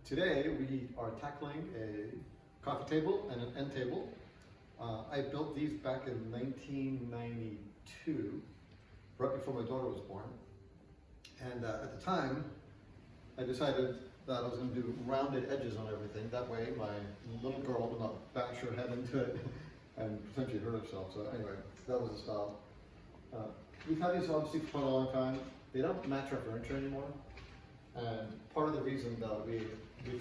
Today we are tackling a coffee table and an end table. I built these back in 1992, right before my daughter was born. And at the time, I decided that I was going to do rounded edges on everything. That way my little girl would not bash her head into it and potentially hurt herself. So anyway, that was the style. We've had these obviously for quite a long time. They don't match our furniture anymore. And part of the reason that we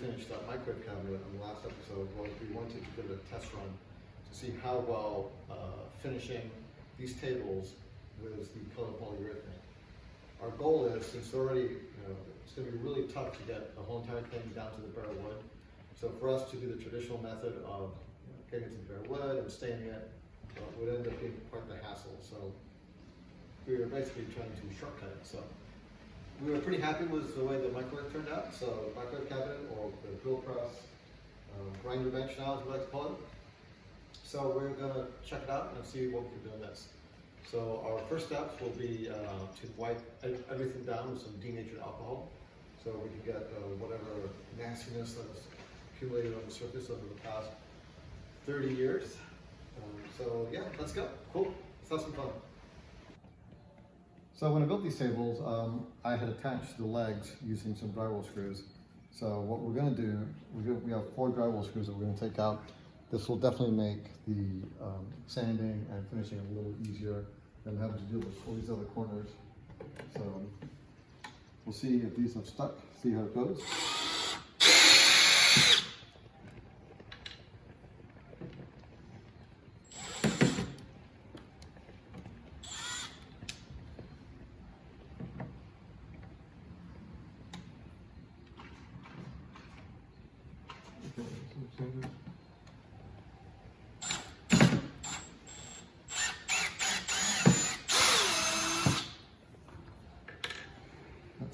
finished that microwave cabinet in the last episode was we wanted to give it a test run to see how well finishing these tables with the colored polyurethane. Our goal is, since already, it's going to be really tough to get the whole entire thing down to the bare wood. So for us to do the traditional method of getting it to the bare wood and staining it would end up being quite the hassle. So we were basically trying to shortcut it. So we were pretty happy with the way the microwave turned out. So microwave cabinet, or the drill press, grinder bench now, as we like to call it. So we're going to check it out and see what we can do in this. So our first steps will be to wipe everything down with some denatured alcohol, so we can get whatever nastiness that's accumulated on the surface over the past 30 years. So yeah, let's go. Cool. Let's have some fun. So when I built these tables, I had attached the legs using some drywall screws. So what we're going to do, we have 4 drywall screws that we're going to take out. This will definitely make the sanding and finishing a little easier than having to deal with all these other corners. So we'll see if these have stuck, see how it goes.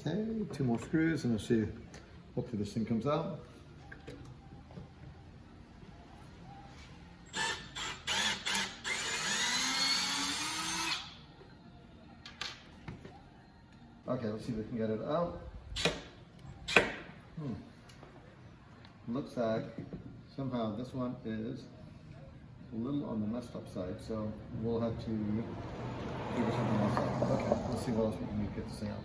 Okay, 2 more screws and we'll see, hopefully this thing comes out. Okay, let's see if we can get it out. Looks like somehow this one is a little on the messed up side, so we'll have to figure something else out. Okay, let's see what else we can do to get this thing out.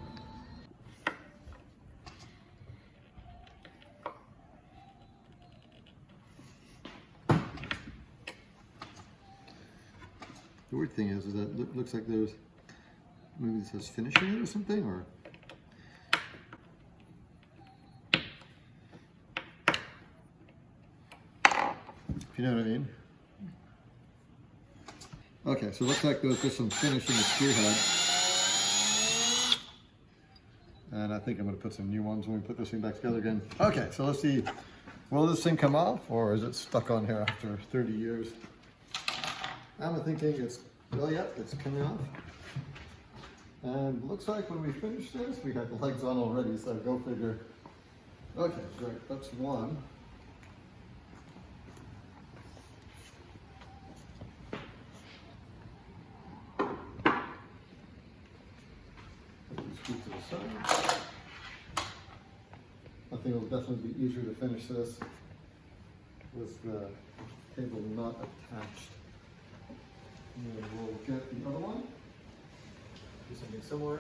The weird thing is that it looks like there's, maybe it says finishing it or something, or if you know what I mean. Okay, so it looks like there's just some finish in the spearhead. And I think I'm going to put some new ones when we put this thing back together again. Okay, so let's see, will this thing come off, or is it stuck on here after 30 years? I'm thinking it's, well, yeah, it's coming off. And looks like when we finish this, we have the legs on already, so go figure. Okay, great, that's one. Put these screws to the side. I think it'll definitely be easier to finish this with the table not attached. And we'll get the other one, do something similar.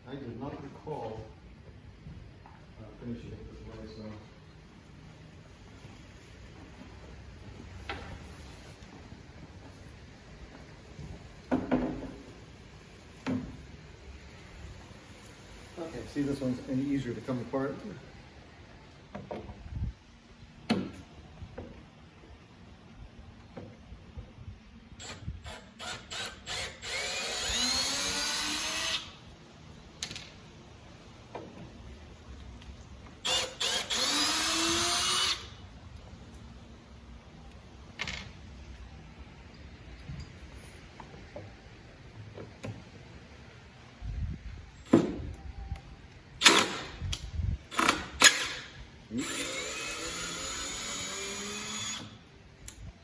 I did not recall finishing it this way, so. Okay, see, this one's any easier to come apart.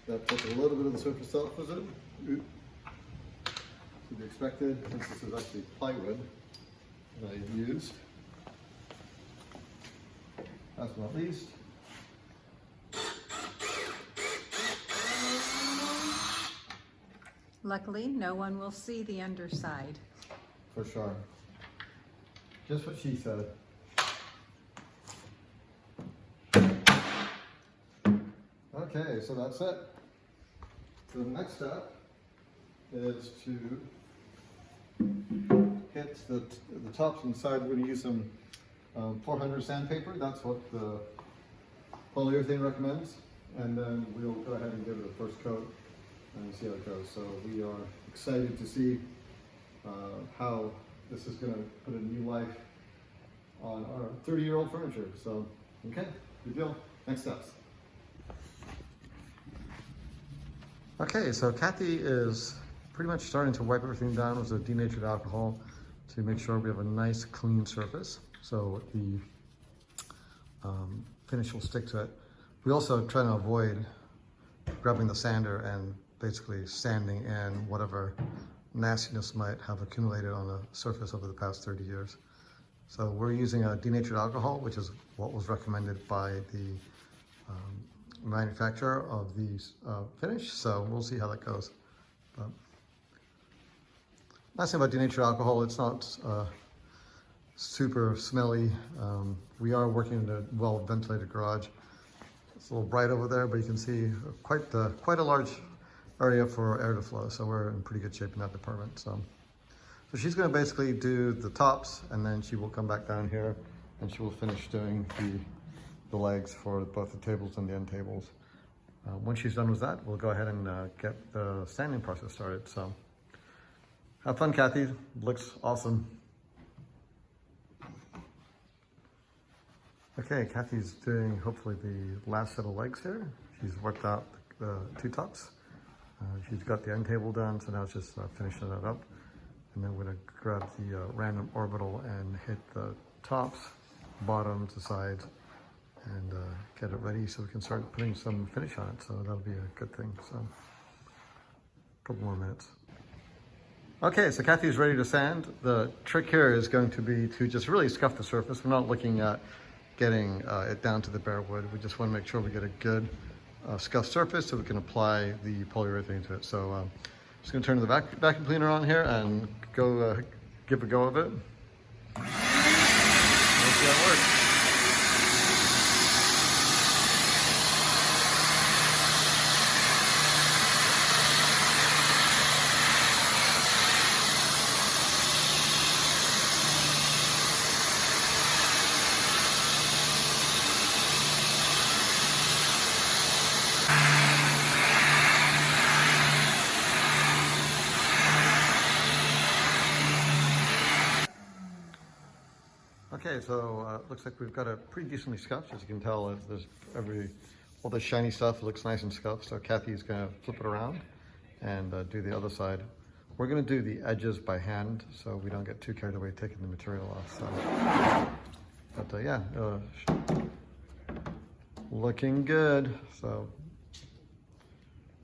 That took a little bit of the surface off, was it? To be expected, since this is actually plywood. that I used. Last but not least, Luckily, no one will see the underside. for sure. Just what she said. Okay, so that's it. So the next step is to hit the tops inside. We're going to use some 400 sandpaper. That's what the polyurethane recommends. And then we'll go ahead and give it a first coat and see how it goes. So we are excited to see how this is going to put a new life on our 30-year-old furniture. So, okay, good deal. Next steps. Okay, so Cathy is pretty much starting to wipe everything down with a denatured alcohol to make sure we have a nice clean surface so the finish will stick to it. We also try to avoid grabbing the sander and basically sanding in whatever nastiness might have accumulated on the surface over the past 30 years. So we're using a denatured alcohol, which is what was recommended by the manufacturer of the finish, so we'll see how that goes. But nice thing about denatured alcohol, it's not super smelly. We are working in a well-ventilated garage. It's a little bright over there, but you can see quite a large area for air to flow, so we're in pretty good shape in that department. So she's going to basically do the tops, and then she will come back down here and she will finish doing the legs for both the tables and the end tables. Once she's done with that, we'll go ahead and get the sanding process started. So have fun, Cathy. Looks awesome. Okay, Cathy's doing hopefully the last set of legs here. She's worked out the two tops. She's got the end table done, so now it's just finishing that up. And then we're going to grab the random orbital and hit the tops, bottoms, the sides, and get it ready so we can start putting some finish on it. So that'll be a good thing. So a couple more minutes. Okay, so Cathy's ready to sand. The trick here is going to be to just really scuff the surface. We're not looking at getting it down to the bare wood. We just want to make sure we get a good scuffed surface so we can apply the polyurethane to it. So I'm just going to turn the vacuum cleaner on here and go give a go of it. Let's see how it works. Okay, so looks like we've got it pretty decently scuffed. As you can tell, there's all the shiny stuff looks nice and scuffed. So Cathy's gonna flip it around and do the other side. We're gonna do the edges by hand so we don't get too carried away taking the material off. So, but yeah, looking good. So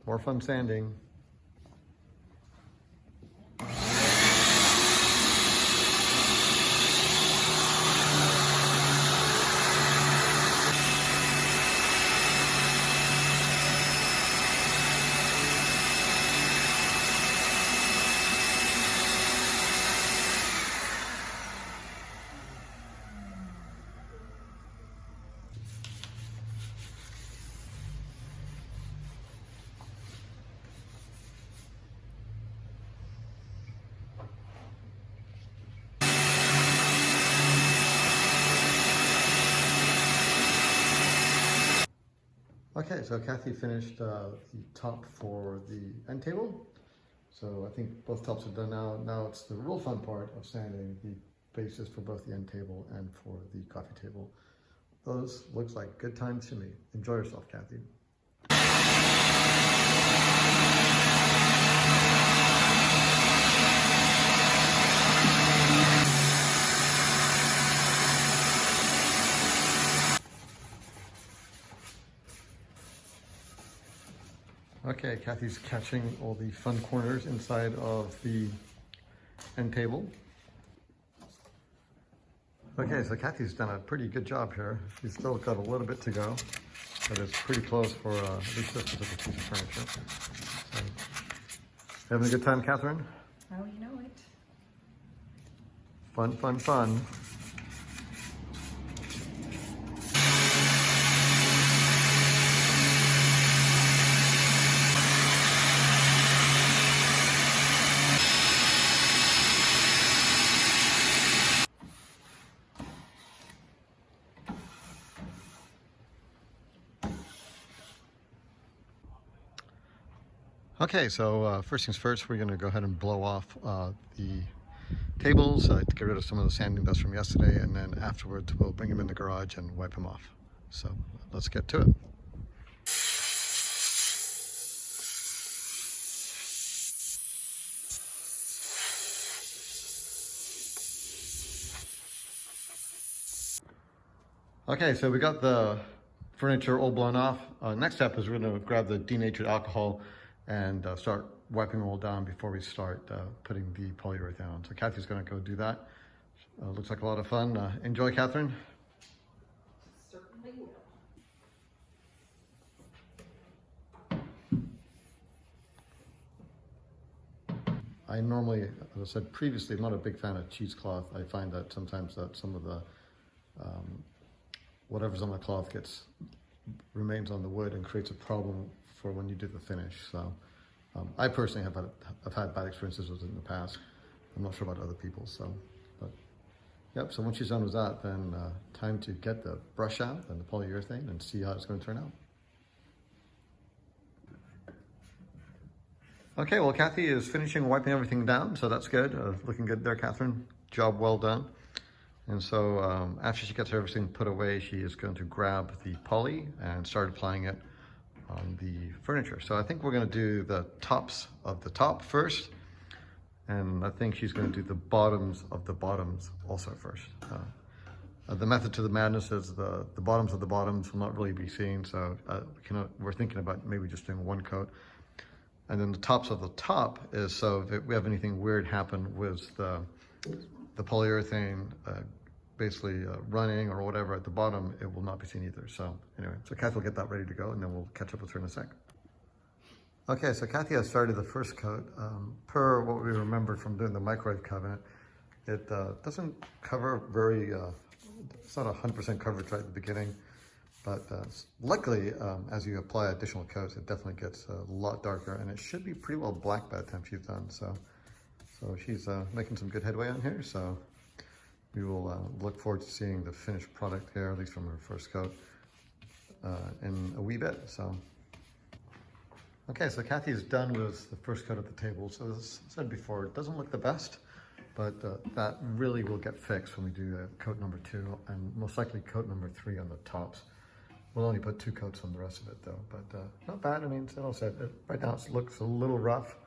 more fun sanding. Okay, so Cathy finished the top for the end table. So I think both tops are done now. Now it's the real fun part of sanding the bases for both the end table and for the coffee table. Those looks like good times to me. Enjoy yourself, Cathy. Okay, Cathy's catching all the fun corners inside of the end table. Okay, so Cathy's done a pretty good job here. She's still got a little bit to go, but it's pretty close for at least this specific piece of furniture. So, having a good time, Catherine? Oh, you know it. Fun, fun, fun. Okay, so first things first, we're going to go ahead and blow off the tables to get rid of some of the sanding dust from yesterday, and then afterwards we'll bring them in the garage and wipe them off. So let's get to it. Okay, so we got the furniture all blown off. Next step is we're going to grab the denatured alcohol and start wiping them all down before we start putting the polyurethane on. So Cathy's going to go do that. Looks like a lot of fun. Enjoy, Catherine. Certainly will. I normally, as I said previously, I'm not a big fan of cheesecloth. I find that sometimes that some of the whatever's on the cloth remains on the wood and creates a problem for when you do the finish. So I personally have had bad experiences with it in the past. I'm not sure about other people. So, but yep. So once she's done with that, then time to get the brush out and the polyurethane and see how it's going to turn out. Okay, well, Cathy is finishing wiping everything down, so that's good. Looking good there, Catherine. Job well done. And so after she gets everything put away, she is going to grab the poly and start applying it on the furniture. So I think we're going to do the tops of the top first, and I think she's going to do the bottoms of the bottoms also first. The method to the madness is the bottoms of the bottoms will not really be seen, so we're thinking about maybe just doing one coat. And then the tops of the top is so if we have anything weird happen with the polyurethane basically running or whatever at the bottom, it will not be seen either. So anyway, so Cathy will get that ready to go, and then we'll catch up with her in a sec. Okay, so Cathy has started the first coat. Per what we remembered from doing the microwave cabinet, it doesn't cover very, it's not 100% coverage right at the beginning, but luckily, as you apply additional coats, it definitely gets a lot darker, and it should be pretty well black by the time she's done. So she's making some good headway on here. So we will look forward to seeing the finished product here, at least from her first coat, in a wee bit. So, okay, so Cathy is done with the first coat of the table. So as I said before, it doesn't look the best, but that really will get fixed when we do coat number 2, and most likely coat number 3 on the tops. We'll only put 2 coats on the rest of it though, but not bad. I mean, as I said, right now it looks a little rough,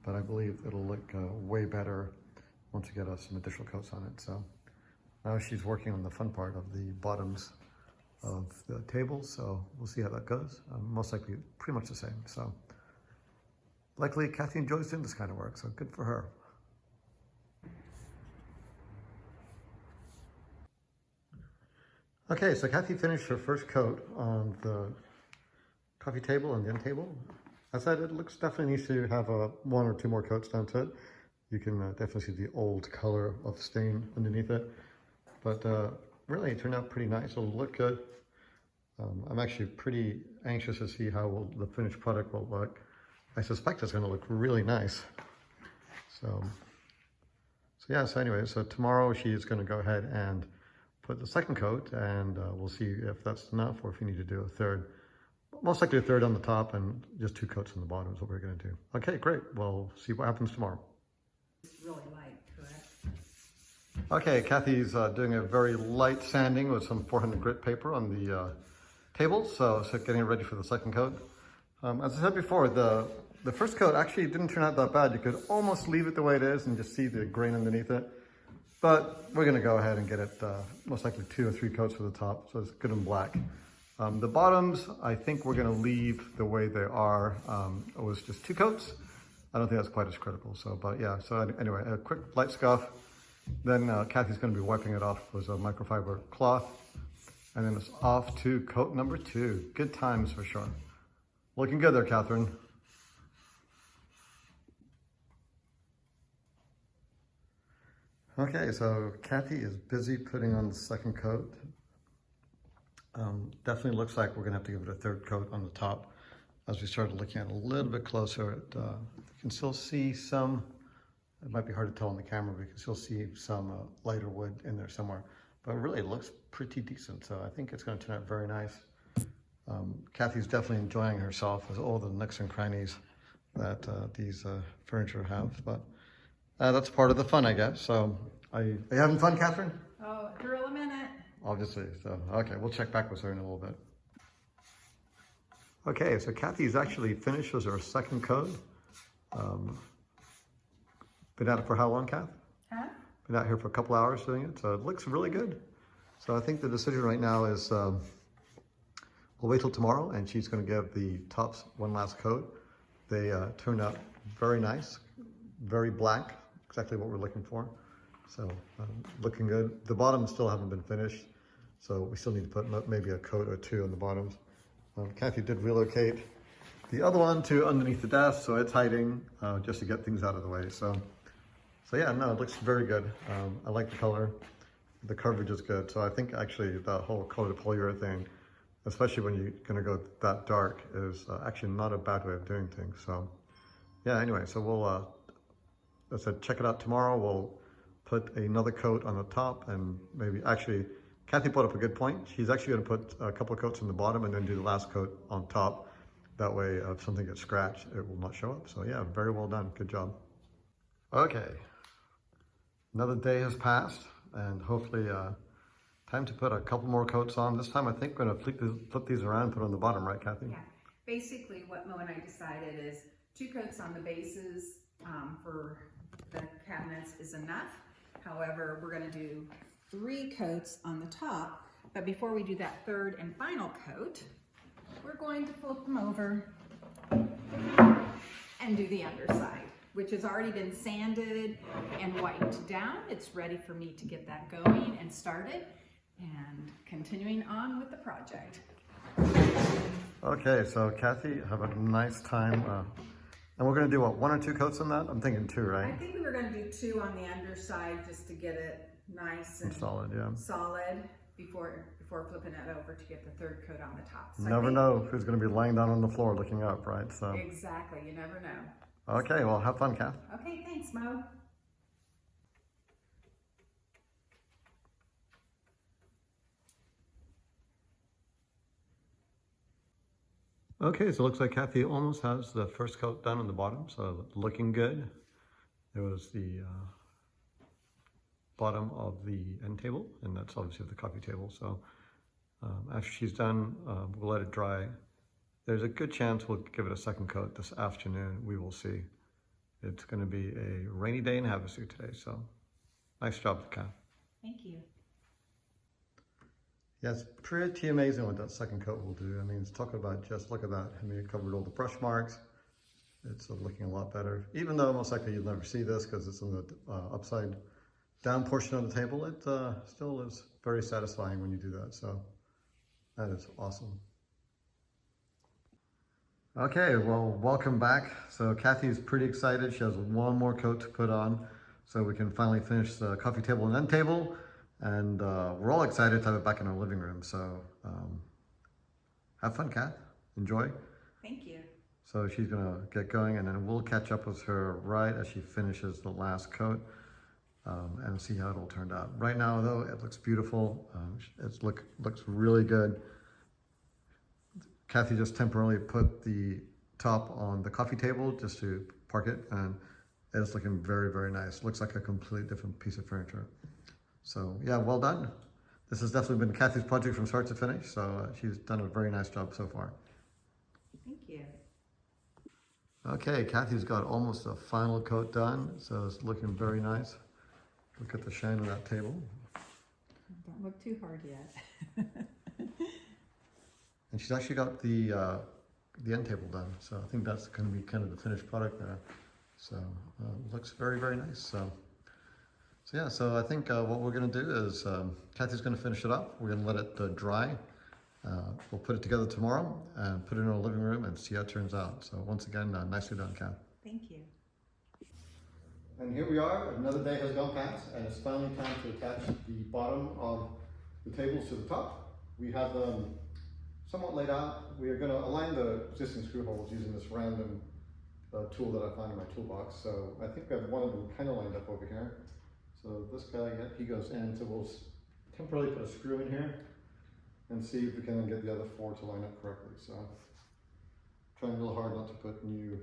but I believe it'll look way better once we get some additional coats on it. So now she's working on the fun part of the bottoms of the table, so we'll see how that goes. Most likely pretty much the same. So likely Cathy enjoys doing this kind of work, so good for her. Okay, so Cathy finished her first coat on the coffee table and the end table. As I said, it looks definitely needs to have 1 or 2 more coats done to it. You can definitely see the old color of the stain underneath it. But really, it turned out pretty nice. It'll look good. I'm actually pretty anxious to see how the finished product will look. I suspect it's going to look really nice. So yeah, so anyway, so tomorrow she's going to go ahead and put the second coat, and we'll see if that's enough or if you need to do a third. Most likely a third on the top and just 2 coats on the bottom is what we're going to do. Okay, great. Well, see what happens tomorrow. It's really light, correct? Okay, Cathy's doing a very light sanding with some 400 grit paper on the table, so getting it ready for the second coat. As I said before, the first coat actually didn't turn out that bad. You could almost leave it the way it is and just see the grain underneath it. But we're going to go ahead and get it most likely 2 or 3 coats for the top, so it's good and black. The bottoms, I think we're going to leave the way they are. It was just 2 coats. I don't think that's quite as critical. So, but yeah, so anyway, a quick light scuff, Then Cathy's going to be wiping it off with a microfiber cloth. And then it's off to coat number 2. Good times for sure. Looking good there, Catherine. Okay, so Cathy is busy putting on the second coat. Definitely looks like we're gonna have to give it a third coat on the top. As we started looking at it a little bit closer, you can still see some, it might be hard to tell on the camera, but you can still see some lighter wood in there somewhere. But really it looks pretty decent, so I think it's gonna turn out very nice. Cathy's definitely enjoying herself with all the nooks and crannies that these furniture have, but that's part of the fun, I guess. So, are you having fun, Catherine? Oh, drill a minute. Obviously, so, okay, we'll check back with her in a little bit. Okay, so Cathy's actually finished with her second coat. Been at it for how long, Cath? Huh? Been out here for a couple hours doing it, so it looks really good. So I think the decision right now is we'll wait till tomorrow, and she's gonna give the tops one last coat. They turned out very nice, very black, exactly what we're looking for. So looking good. The bottoms still haven't been finished, so we still need to put maybe a coat or 2 on the bottoms. Cathy did relocate the other one to underneath the desk, so it's hiding just to get things out of the way. So yeah, no, it looks very good. I like the color. The coverage is good. So I think actually the whole color of polyurethane, especially when you're gonna go that dark, is actually not a bad way of doing things. So yeah, anyway, so we'll, as I said, check it out tomorrow. We'll put another coat on the top, and maybe, actually, Cathy brought up a good point. She's actually gonna put a couple of coats on the bottom and then do the last coat on top. That way, if something gets scratched, it will not show up. So yeah, very well done, good job. Okay, another day has passed, and hopefully, time to put a couple more coats on. This time I think we're gonna flip these around and put on the bottom, right, Cathy? Yeah. Basically, what Mo and I decided is 2 coats on the bases for the cabinets is enough. However, we're gonna do 3 coats on the top. But before we do that third and final coat, we're going to flip them over and do the underside, which has already been sanded and wiped down. It's ready for me to get that going and started and continuing on with the project. Okay, so Cathy, have a nice time. And we're gonna do what, 1 or 2 coats on that? I'm thinking 2, right? I think we were gonna do 2 on the underside just to get it nice and solid, yeah. solid before flipping it over to get the third coat on the top. So Never know who's gonna be lying down on the floor looking up, right? So. Exactly, you never know. Okay, well, have fun, Cath. Okay, thanks, Mo. Okay, so it looks like Cathy almost has the first coat done on the bottom, so looking good. There was the bottom of the end table, and that's obviously the coffee table. So after she's done, we'll let it dry. There's a good chance we'll give it a second coat this afternoon. We will see. It's going to be a rainy day in Havasu today, so nice job, Cath. Thank you. Yeah, it's pretty amazing what that second coat will do. I mean, it's talking about just, look at that. I mean, it covered all the brush marks. It's looking a lot better. Even though most likely you'll never see this because it's in the upside down portion of the table, it still is very satisfying when you do that. So that is awesome. Okay, well, welcome back. So Cathy's pretty excited. She has 1 more coat to put on so we can finally finish the coffee table and end table. And we're all excited to have it back in our living room. So have fun, Cath. Enjoy. Thank you. So she's gonna get going, and then we'll catch up with her right as she finishes the last coat and see how it all turned out. Right now, though, it looks beautiful. It looks really good. Cathy just temporarily put the top on the coffee table just to park it, and it's looking very, very nice. Looks like a completely different piece of furniture. So yeah, well done. This has definitely been Cathy's project from start to finish, so she's done a very nice job so far. Thank you. Okay, Cathy's got almost a final coat done, so it's looking very nice. Look at the shine of that table. Don't look too hard yet. And she's actually got the end table done, so I think that's going to be kind of the finished product there. So looks very, very nice. So So yeah, so I think what we're going to do is Cathy's going to finish it up. We're going to let it dry. We'll put it together tomorrow and put it in our living room and see how it turns out. So once again, nicely done, Kath. Thank you. And here we are, another day has gone past, and it's finally time to attach the bottom of the tables to the top. We have them somewhat laid out. We are going to align the existing screw holes using this random tool that I found in my toolbox. So I think we have one of them kind of lined up over here. So this guy, he goes in, so we'll temporarily put a screw in here and see if we can get the other 4 to line up correctly. So trying real hard not to put new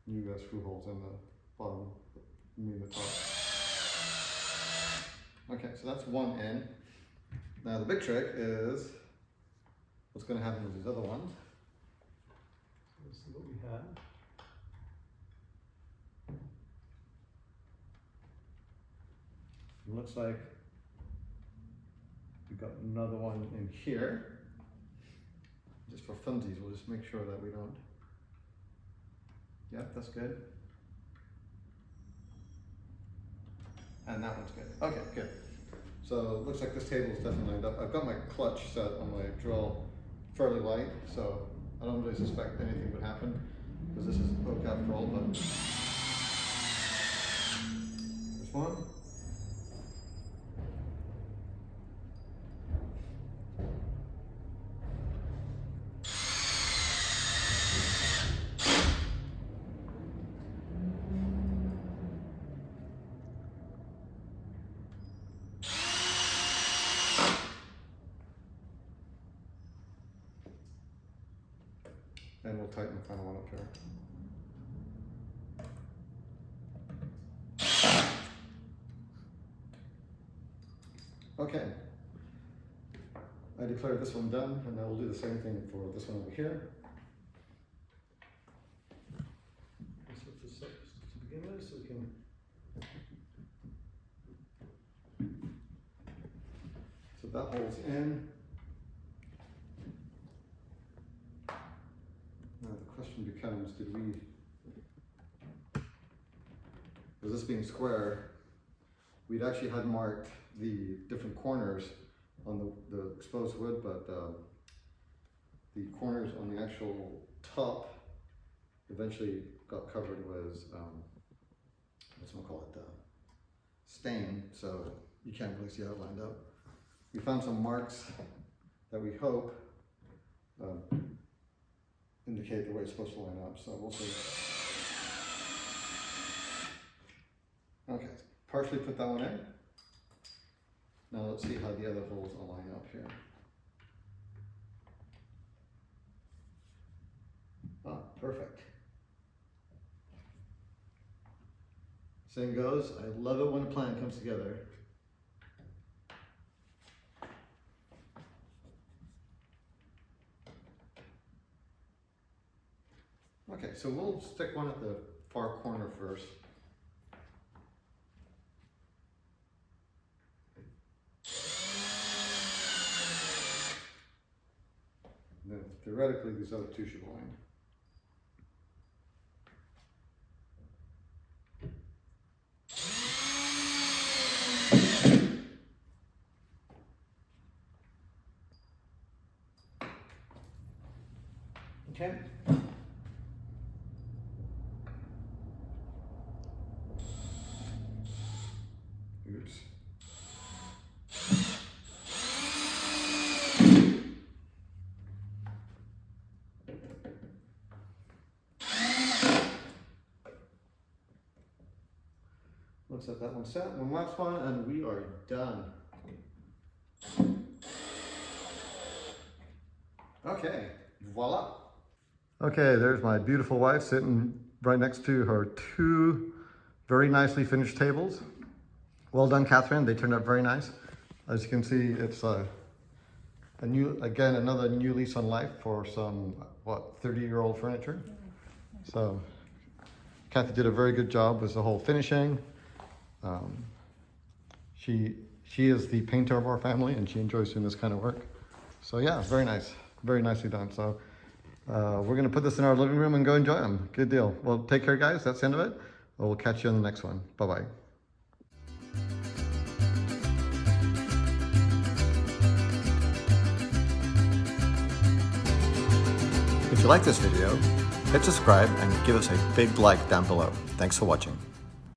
screw holes in the bottom, the top. Okay, so that's one end. Now the big trick is what's going to happen with these other ones. So let's see what we have. It looks like we've got another one in here. Just for funsies, we'll just make sure that we don't. Yep, that's good. And that one's good. Okay, good. So it looks like this table is definitely lined up. I've got my clutch set on my drill fairly light, so I don't really suspect anything would happen because this is oak after all, but this one. And we'll tighten the final one up here. Okay. I declare this one done, and I will do the same thing for this one over here. Let's lift this up just to begin with so we can. So that holds in. Now the question becomes, with this being square, we'd actually had marked the different corners on the exposed wood, but the corners on the actual top eventually got covered with, stain, so you can't really see how it lined up. We found some marks that we hope indicate the way it's supposed to line up, so we'll see. Okay, partially put that one in. Now let's see how the other holes align up here. Ah, perfect. Saying goes, I love it when a plan comes together. Okay, so we'll stick one at the far corner first. And then theoretically, these other 2 should align. Okay. Oops. Looks like that one's set. One last one, and we are done. Okay, voila. Okay, there's my beautiful wife sitting right next to her 2 very nicely finished tables. Well done, Catherine. They turned out very nice. As you can see, it's another new lease on life for some, 30-year-old furniture. So Cathy did a very good job with the whole finishing. She is the painter of our family, and she enjoys doing this kind of work. So yeah, very nice, very nicely done. So we're gonna put this in our living room and go enjoy them. Good deal. Well, take care, guys. That's the end of it. We'll catch you on the next one. Bye-bye. If you like this video, hit subscribe and give us a big like down below. Thanks for watching.